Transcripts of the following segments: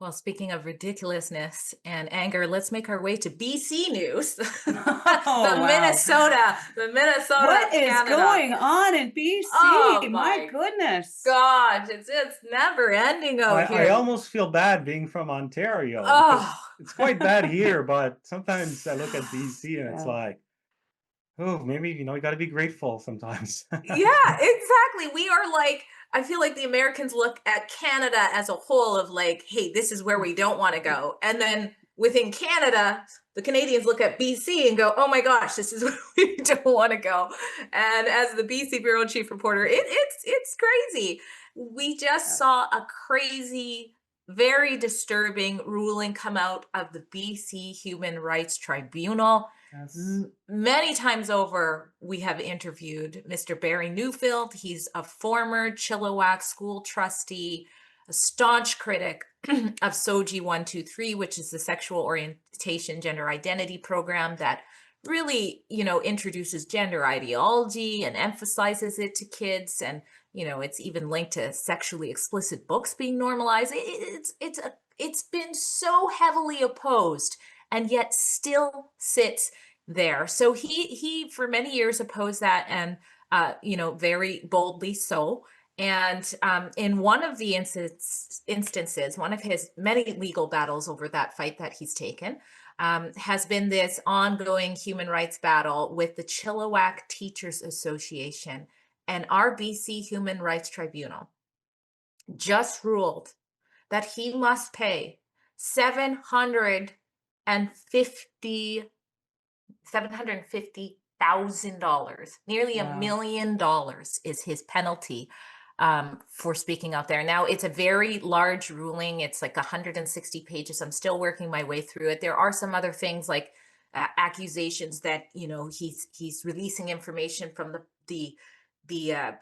Well, speaking of ridiculousness and anger, let's make our way to BC news. Oh, wow. The Minnesota What of is Canada. going on in BC? Oh My my goodness. gosh, it's never ending out I here. almost feel bad being from Ontario because Oh, it's quite bad here, but sometimes I look at BC and it's Yeah. like, oh, maybe, you got to be grateful sometimes. yeah, exactly. We are like, I feel like the Americans look at Canada as a whole of like, hey, this is where we don't want to go. And then within Canada, the Canadians look at BC and go, oh my gosh, this is where we don't want to go. And as the BC Bureau Chief Reporter, it's crazy. We just Yeah. saw a crazy, very disturbing ruling come out of the BC Human Rights Tribunal. Yes. Many times over, we have interviewed Mr. Barry Neufeld. He's a former Chilliwack school trustee, a staunch critic of SOGI 123, which is the sexual orientation gender identity program that really, introduces gender ideology and emphasizes it to kids. And, it's even linked to sexually explicit books being normalized. It's been so heavily opposed and yet still sits there. So he for many years opposed that, and very boldly so. And in one of the instances, one of his many legal battles over that fight that he's taken, has been this ongoing human rights battle with the Chilliwack Teachers Association. And our BC Human Rights Tribunal just ruled that he must pay 750 $750,000, nearly Wow. $1 million is his penalty for speaking out there. Now, it's a very large ruling. It's like 160 pages. I'm still working my way through it. There are some other things like accusations that he's releasing information from the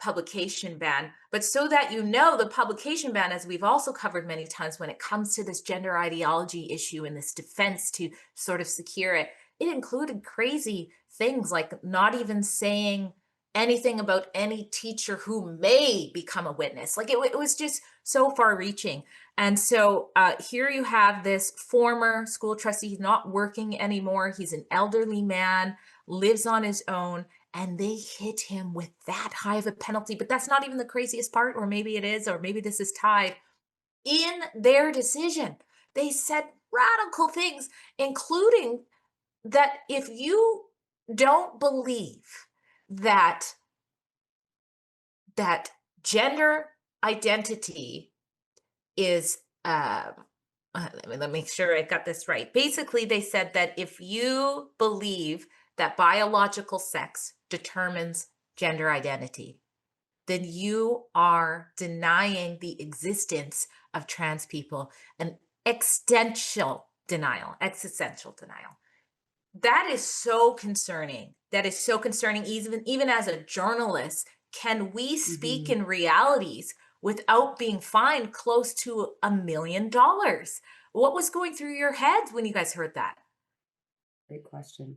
publication ban. But so that the publication ban, as we've also covered many times, when it comes to this gender ideology issue and this defense to sort of secure it, it included crazy things like not even saying anything about any teacher who may become a witness. Like it was just so far reaching. And so here you have this former school trustee. He's not working anymore. He's an elderly man, lives on his own, and they hit him with that high of a penalty. But that's not even the craziest part, or maybe it is, or maybe this is tied. In their decision, they said radical things, including that if you don't believe that that gender identity is let me make sure I got this right. Basically, they said that if you believe that biological sex determines gender identity, then you are denying the existence of trans people, an existential denial. That is so concerning. That is so concerning. Even as a journalist, can we speak Hmm. in realities without being fined close to $1 million? What was going through your heads when you guys heard that? Great question.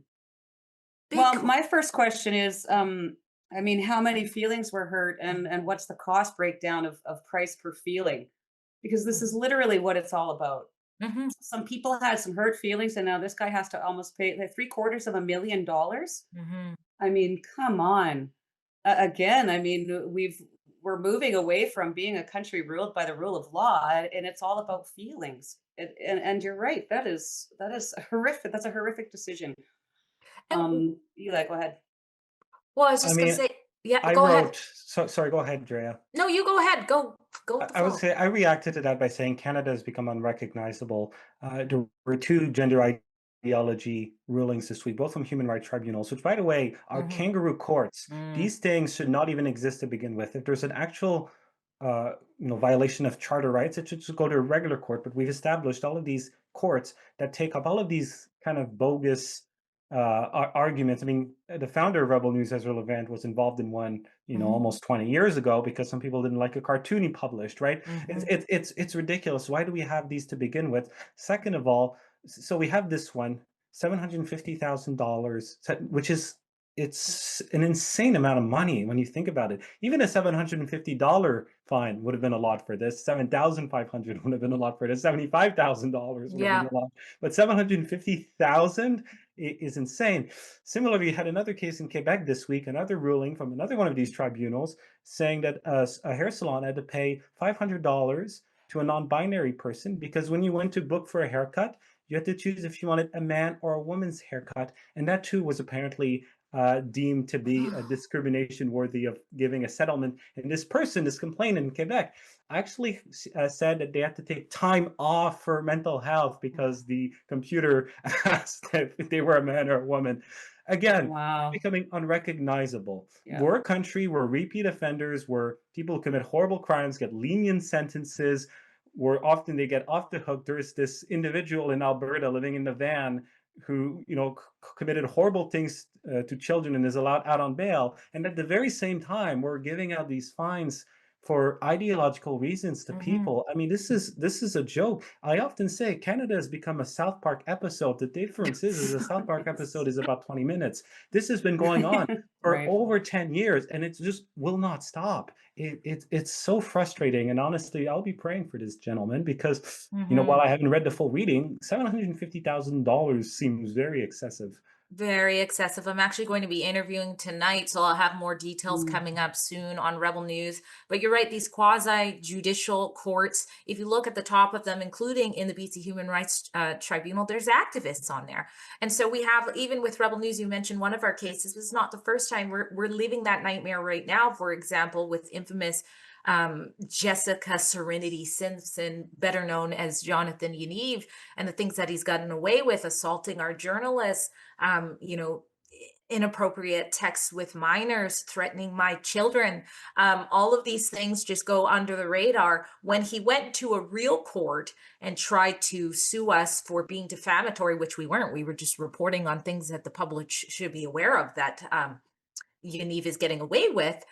Big. Well, my first question is, I mean, how many feelings were hurt, and what's the cost breakdown of price per feeling? Because this is literally what it's all about. Mm-hmm, Some people had some hurt feelings, and now this guy has to almost pay like $750,000. mm-hmm. I mean, come on. Again, I mean, we're moving away from being a country ruled by the rule of law, and it's all about feelings. And you're right. That is horrific. That's a horrific decision. And Eli, go ahead. well, I was I just gonna mean, say, yeah, I go ahead. wrote, sorry, go ahead, Drea. No, you go ahead. Go with the I would flow. say I reacted to that by saying Canada has become unrecognizable. There were two gender ideology rulings this week, both from human rights tribunals, which, by the way, are Mm-hmm. kangaroo courts. Mm, These things should not even exist to begin with. If there's an actual, violation of charter rights, it should just go to a regular court. But we've established all of these courts that take up all of these kind of bogus arguments. I mean, the founder of Rebel News, Ezra Levant, was involved in one, mm-hmm, almost 20 years ago because some people didn't like a cartoon he published, right? It's mm-hmm, it's it's it's ridiculous. Why do we have these to begin with? Second of all, so we have this one, $750,000, which is it's an insane amount of money when you think about it. Even a $750 fine would have been a lot for this. 7,500 would have been a lot for this. $75,000 would have been Yeah. a lot, but 750,000 is insane. Similarly, we had another case in Quebec this week, another ruling from another one of these tribunals saying that a hair salon had to pay $500 to a non-binary person because when you went to book for a haircut, you had to choose if you wanted a man or a woman's haircut, and that too was apparently deemed to be a discrimination worthy of giving a settlement. And this person, this complainant in Quebec, actually said that they had to take time off for mental health because the computer asked if they were a man or a woman. Again, Wow. becoming unrecognizable. Yeah. We're a country where repeat offenders, where people who commit horrible crimes get lenient sentences, where often they get off the hook. There's this individual in Alberta living in the van who, committed horrible things to children and is allowed out on bail. And at the very same time, we're giving out these fines for ideological reasons to Hmm. people. I mean, this is a joke. I often say Canada has become a South Park episode. The difference is a South Park episode is about 20 minutes. This has been going on for Right. over 10 years, and it just will not stop. It's so frustrating. And honestly, I'll be praying for this gentleman because, while Hmm. I haven't read the full reading, $750,000 seems very excessive. Very excessive. I'm actually going to be interviewing tonight, so I'll have more details Mm. coming up soon on Rebel News. But you're right, these quasi judicial courts, if you look at the top of them, including in the BC Human Rights Tribunal, there's activists on there. And so we have, even with Rebel News, you mentioned one of our cases. This is not the first time. We're living that nightmare right now, for example, with infamous Jessica Serenity Simpson, better known as Jonathan Yaniv, and the things that he's gotten away with, assaulting our journalists, um, you know, inappropriate texts with minors, threatening my children. All of these things just go under the radar. When he went to a real court and tried to sue us for being defamatory, which we weren't, we were just reporting on things that the public should be aware of, that Yaniv is getting away with.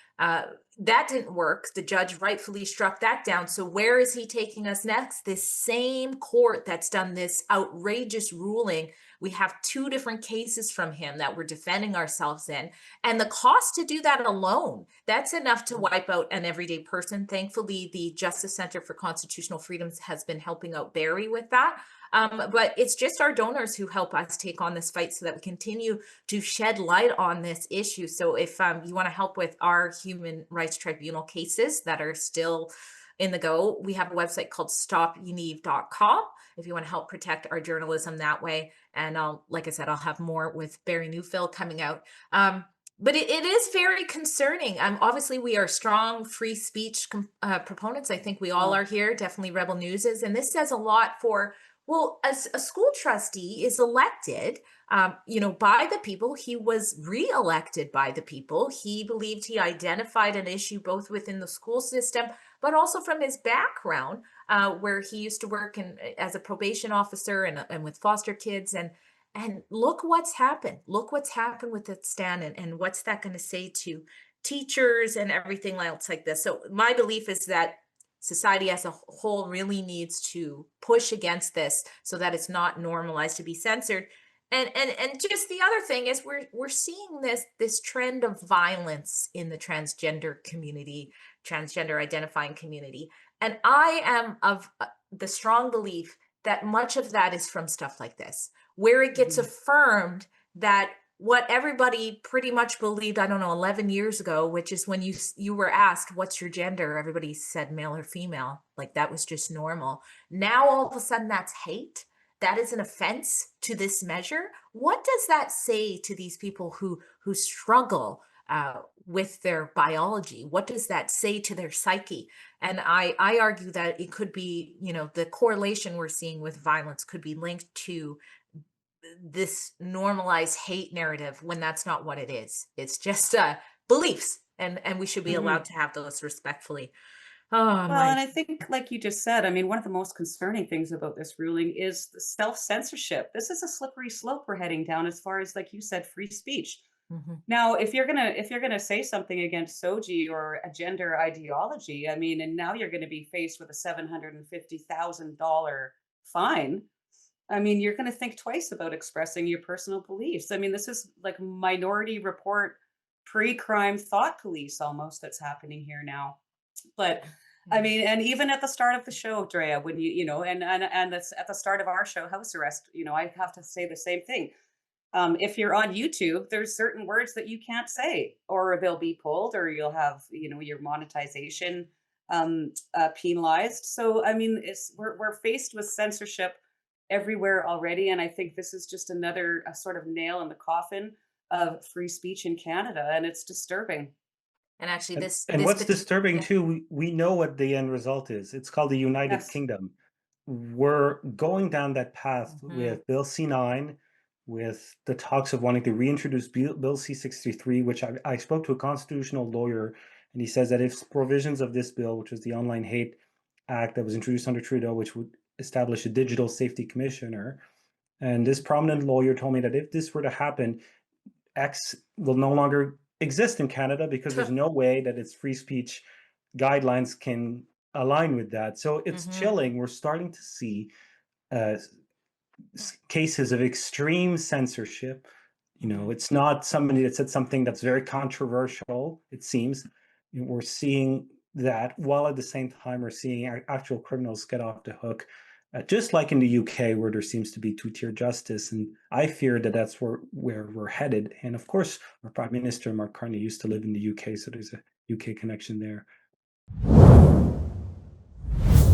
That didn't work. The judge rightfully struck that down. So where is he taking us next? This same court that's done this outrageous ruling. We have two different cases from him that we're defending ourselves in. And the cost to do that alone, that's enough to wipe out an everyday person. Thankfully, the Justice Center for Constitutional Freedoms has been helping out Barry with that. But it's just our donors who help us take on this fight so that we continue to shed light on this issue. So if you want to help with our human rights tribunal cases that are still in the go, we have a website called stopuniv.com if you want to help protect our journalism that way. And like I said, I'll have more with Barry Neufeld coming out. But it is very concerning. Obviously, we are strong free speech proponents. I think we all Oh. are here. Definitely Rebel News is. And this says a lot for, well, as a school trustee is elected, by the people. He was re-elected by the people. He believed he identified an issue both within the school system, but also from his background, where he used to work as a probation officer and with foster kids. And look what's happened. Look what's happened with that stand, and what's that going to say to teachers and everything else like this. So my belief is that society as a whole really needs to push against this so that it's not normalized to be censored. And just the other thing is we're seeing this trend of violence in the transgender community, transgender identifying community. And I am of the strong belief that much of that is from stuff like this, where it gets Mhm. affirmed that what everybody pretty much believed, I don't know, 11 years ago, which is when you were asked, what's your gender? Everybody said male or female. Like that was just normal. Now, all of a sudden, that's hate. That is an offense to this measure. What does that say to these people who struggle with their biology? What does that say to their psyche? And I argue that it could be, the correlation we're seeing with violence could be linked to this normalized hate narrative when that's not what it is. It's just beliefs, and we should be allowed Mhm. to have those respectfully. Oh Well, my. and I think, like you just said, I mean, one of the most concerning things about this ruling is the self-censorship. This is a slippery slope we're heading down as far as, like you said, free speech. Mhm. Now, if you're gonna say something against SOGI or a gender ideology, I mean, and now you're gonna be faced with a $750,000 fine. I mean, you're going to think twice about expressing your personal beliefs. I mean, this is like Minority Report pre-crime thought police almost that's happening here now. But I Mhm. mean, and even at the start of the show, Drea, when and that's at the start of our show, House Arrest, I have to say the same thing. If you're on YouTube, there's certain words that you can't say, or they'll be pulled, or you'll have, your monetization penalized. So, I mean, we're faced with censorship everywhere already, and I think this is just another sort of nail in the coffin of free speech in Canada, and it's disturbing. And actually, And, this and this what's parti- disturbing yeah. too, we know what the end result is. It's called the United Yes. Kingdom. We're going down that path Mhm. with Bill C9, with the talks of wanting to reintroduce Bill C63, which I spoke to a constitutional lawyer, and he says that if provisions of this bill, which is the Online Hate Act that was introduced under Trudeau, which would establish a digital safety commissioner, and this prominent lawyer told me that if this were to happen, X will no longer exist in Canada because there's no way that its free speech guidelines can align with that. So it's Mhm. chilling. We're starting to see uh, cases of extreme censorship. Mhm. It's not somebody that said something that's very controversial, it seems. We're seeing that while at the same time we're seeing actual criminals get off the hook, just like in the UK, where there seems to be two-tier justice. And I fear that that's where we're headed. And of course, our Prime Minister, Mark Carney, used to live in the UK, so there's a UK connection there.